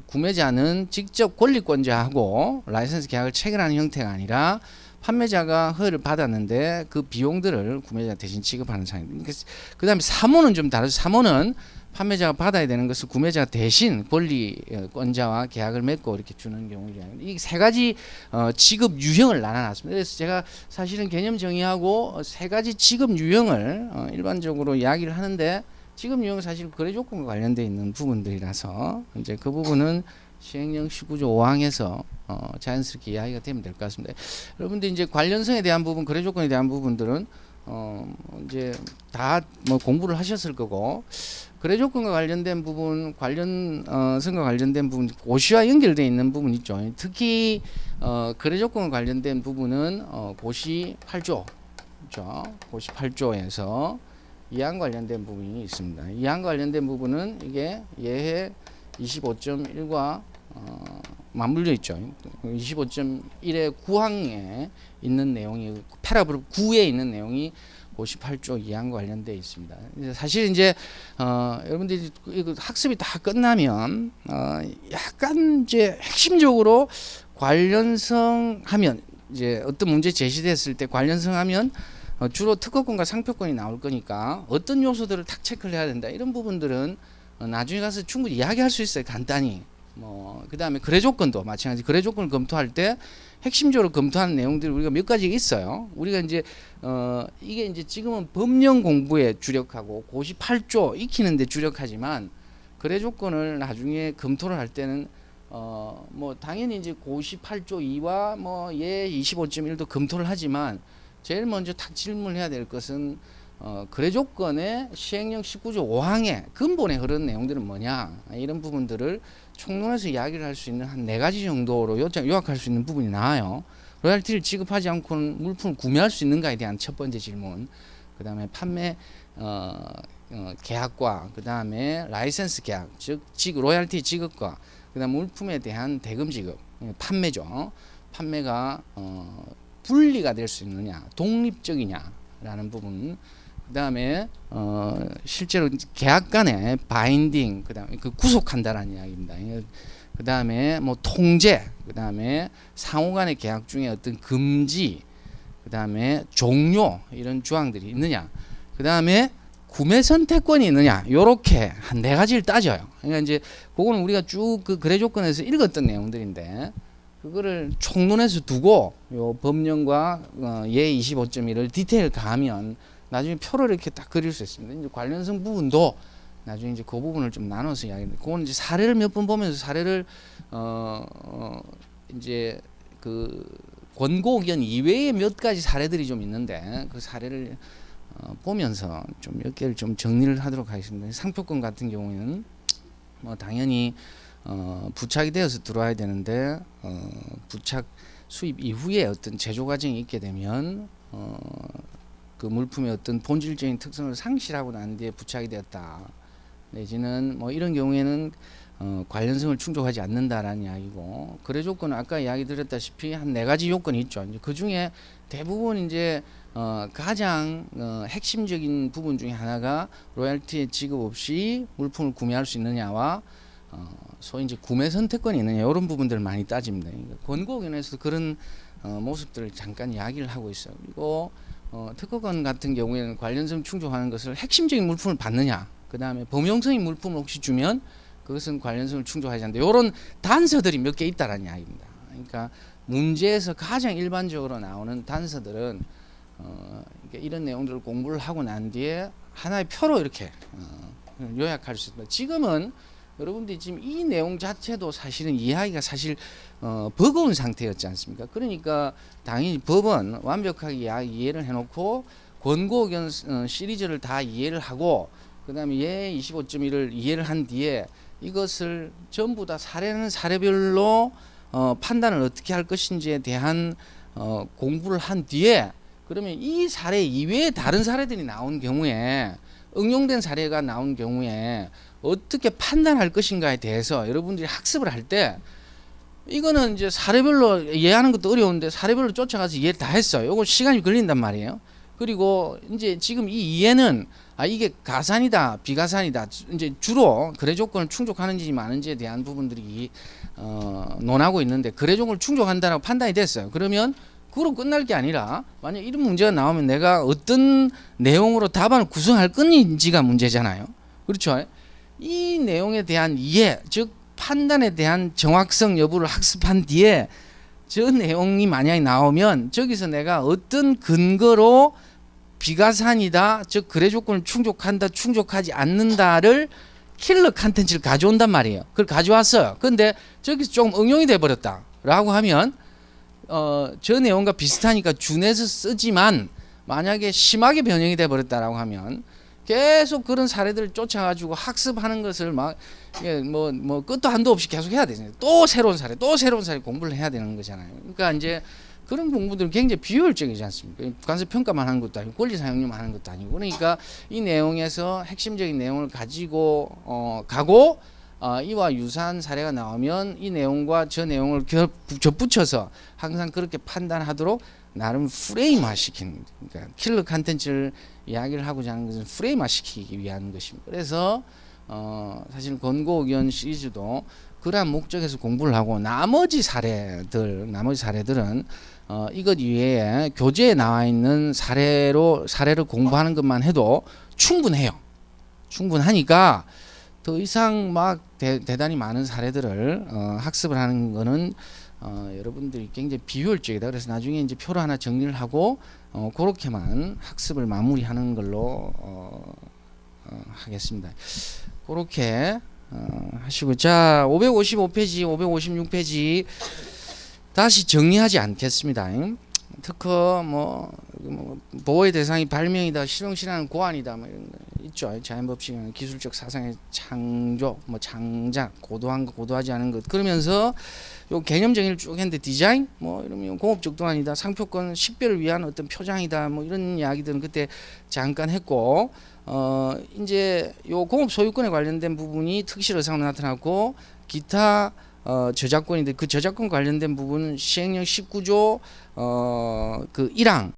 구매자는 직접 권리권자하고 라이선스 계약을 체결하는 형태가 아니라 판매자가 허가를 받았는데 그 비용들을 구매자 대신 지급하는 상황입니다. 그 다음에 3호는 좀 다르죠. 3호는 판매자가 받아야 되는 것을 구매자가 대신 권리권자와 계약을 맺고 이렇게 주는 경우입니다. 이 세 가지 지급 유형을 나눠놨습니다. 그래서 제가 사실은 개념 정의하고 세 가지 지급 유형을 일반적으로 이야기를 하는데, 지급 유형은 사실 거래 조건과 관련되어 있는 부분들이라서 이제 그 부분은 시행령 19조 5항에서 자연스럽게 이야기가 되면 될 것 같습니다. 여러분들 이제 관련성에 대한 부분, 거래 조건에 대한 부분들은 이제 다 뭐 공부를 하셨을 거고, 거래 조건과 관련된 부분, 관련성과 관련된 부분, 고시와 연결되어 있는 부분 있죠. 특히 거래 조건과 관련된 부분은 고시 8조, 그렇죠? 고시 8조에서 이항 관련된 부분이 있습니다. 이항 관련된 부분은 이게 예해 25.1과 맞물려 있죠. 25.1의 9항에 있는 내용이, 패라그래프 9에 있는 내용이 58조 2항과 관련되어 있습니다. 사실 이제 여러분들이 학습이 다 끝나면 약간 이제 핵심적으로 관련성 하면, 이제 어떤 문제 제시됐을 때 관련성 하면 주로 특허권과 상표권이 나올 거니까 어떤 요소들을 탁 체크를 해야 된다, 이런 부분들은 나중에 가서 충분히 이야기할 수 있어요. 간단히. 그 다음에 거래 조건도 마찬가지. 거래 조건을 검토할 때 핵심적으로 검토하는 내용들이 우리가 몇 가지 있어요. 우리가 이제 이게 이제 지금은 법령 공부에 주력하고 고시 8조 익히는데 주력하지만, 거래 조건을 나중에 검토를 할 때는 뭐 당연히 이제 고시 8조 2와 뭐 예 25.1도 검토를 하지만, 제일 먼저 탁 질문해야 될 것은 거래 조건의 시행령 19조 5항의 근본에 흐르는 내용들은 뭐냐, 이런 부분들을 총론해서 이야기를 할 수 있는 한 4가지 정도로 요약할 수 있는 부분이 나와요. 로열티를 지급하지 않고는 물품을 구매할 수 있는가에 대한 첫 번째 질문, 그 다음에 판매 계약과 그 다음에 라이센스 계약, 즉 로열티 지급과 그 다음 물품에 대한 대금 지급, 판매죠. 판매가 분리가 될 수 있느냐, 독립적이냐라는 부분. 그 다음에 실제로 계약 간의 바인딩, 그 다음에 그 구속한다라는 이야기입니다. 그 다음에 뭐 통제, 그 다음에 상호 간의 계약 중에 어떤 금지, 그 다음에 종료, 이런 조항들이 있느냐, 그 다음에 구매 선택권이 있느냐, 요렇게 한 4가지를 따져요. 그러니까 이제 그거는 우리가 쭉 그 거래 조건에서 읽었던 내용들인데, 그거를 총론해서 두고 요 법령과 예 25.1을 디테일 가하면 나중에 표를 이렇게 딱 그릴 수 있습니다. 이제 관련성 부분도 나중에 이제 그 부분을 좀 나눠서 이야기합니다. 그거는 이제 사례를 몇 번 보면서 사례를 이제 그 권고 의견 이외에 몇 가지 사례들이 좀 있는데, 그 사례를 보면서 좀 몇 개를 좀 정리를 하도록 하겠습니다. 상표권 같은 경우에는 뭐 당연히 부착이 되어서 들어와야 되는데, 부착 수입 이후에 어떤 제조 과정이 있게 되면 그 물품의 어떤 본질적인 특성을 상실하고 난 뒤에 부착이 되었다, 내지는 뭐 이런 경우에는 관련성을 충족하지 않는다라는 이야기고, 거래 조건은 아까 이야기 드렸다시피 한 4가지 요건이 있죠. 이제 그 중에 대부분 이제 가장 핵심적인 부분 중에 하나가 로열티 지급 없이 물품을 구매할 수 있느냐와 소위 이제 구매 선택권이 있느냐, 이런 부분들을 많이 따집니다. 그러니까 권고견에서 그런 모습들을 잠깐 이야기를 하고 있어요. 그리고 특허권 같은 경우에는 관련성 충족하는 것을 핵심적인 물품을 받느냐, 그 다음에 범용성인 물품을 혹시 주면 그것은 관련성을 충족하지 않는다, 이런 단서들이 몇 개 있다라는 이야기입니다. 그러니까 문제에서 가장 일반적으로 나오는 단서들은 이런 내용들을 공부를 하고 난 뒤에 하나의 표로 이렇게 요약할 수 있습니다. 지금은 여러분들이 지금 이 내용 자체도 사실은 이해하기가 사실 버거운 상태였지 않습니까? 그러니까 당연히 법은 완벽하게 이해를 해놓고 권고 의견 시리즈를 다 이해를 하고, 그 다음에 예 25.1을 이해를 한 뒤에 이것을 전부 다 사례는 사례별로 판단을 어떻게 할 것인지에 대한 공부를 한 뒤에, 그러면 이 사례 이외에 다른 사례들이 나온 경우에, 응용된 사례가 나온 경우에 어떻게 판단할 것인가에 대해서 여러분들이 학습을 할 때, 이거는 이제 사례별로 이해하는 것도 어려운데 사례별로 쫓아가서 이해를 다 했어요. 이거 시간이 걸린단 말이에요. 그리고 이제 지금 이 이해는 아 이게 가산이다 비가산이다 이제 주로 거래 조건을 충족하는지 마는지에 대한 부분들이 논하고 있는데 거래 조건을 충족한다라고 판단이 됐어요. 그러면 그로 끝날 게 아니라 만약 이런 문제가 나오면 내가 어떤 내용으로 답안을 구성할 건지가 문제잖아요. 그렇죠? 이 내용에 대한 이해, 즉 판단에 대한 정확성 여부를 학습한 뒤에 저 내용이 만약에 나오면 저기서 내가 어떤 근거로 비가산이다, 즉 거래 조건을 충족한다, 충족하지 않는다를 킬러 컨텐츠를 가져온단 말이에요. 그걸 가져왔어요. 근데 저기서 좀 응용이 돼 버렸다라고 하면 저 내용과 비슷하니까 준해서 쓰지만 만약에 심하게 변형이 돼 버렸다라고 하면 계속 그런 사례들을 쫓아가지고 학습하는 것을 막 뭐 끝도 한도 없이 계속 해야 되잖아요. 또 새로운 사례, 또 새로운 사례 공부를 해야 되는 거잖아요. 그러니까 이제 그런 공부들은 굉장히 비효율적이지 않습니까? 관세 평가만 하는 것도 아니고 권리 사용료만 하는 것도 아니고 그러니까 이 내용에서 핵심적인 내용을 가지고 가고 이와 유사한 사례가 나오면 이 내용과 저 내용을 접붙여서 항상 그렇게 판단하도록 나름 프레임화 시키는, 그러니까 킬러 컨텐츠를 이야기를 하고자 하는 것은 프레임화 시키기 위한 것입니다. 그래서 사실 권고 의견 시리즈도 그러한 목적에서 공부를 하고 나머지 사례들은 이것 이외에 교재에 나와 있는 사례를 공부하는 것만 해도 충분해요. 충분하니까 더 이상 막 대단히 많은 사례들을 학습을 하는 거는 여러분들이 굉장히 비효율적이다. 그래서 나중에 이제 표로 하나 정리를 하고 그렇게만 학습을 마무리하는 걸로 하겠습니다. 그렇게 하시고, 자 555페이지 556페이지 다시 정리하지 않겠습니다. 특허 뭐 보호의 대상이 발명이다, 실용실현은 고안이다, 뭐 이런 거 있죠. 자연법칙은 기술적 사상의 창조, 뭐 창작, 고도한 것, 고도하지 않은 것. 그러면서 요 개념 정의를 쭉 했는데 디자인, 뭐 이러면 공업적 도안이다, 상표권 식별을 위한 어떤 표장이다, 뭐 이런 이야기들은 그때 잠깐 했고, 이제 요 공업 소유권에 관련된 부분이 특실 의상으로 나타났고, 기타 저작권인데 그 저작권 관련된 부분은 시행령 19조 그 1항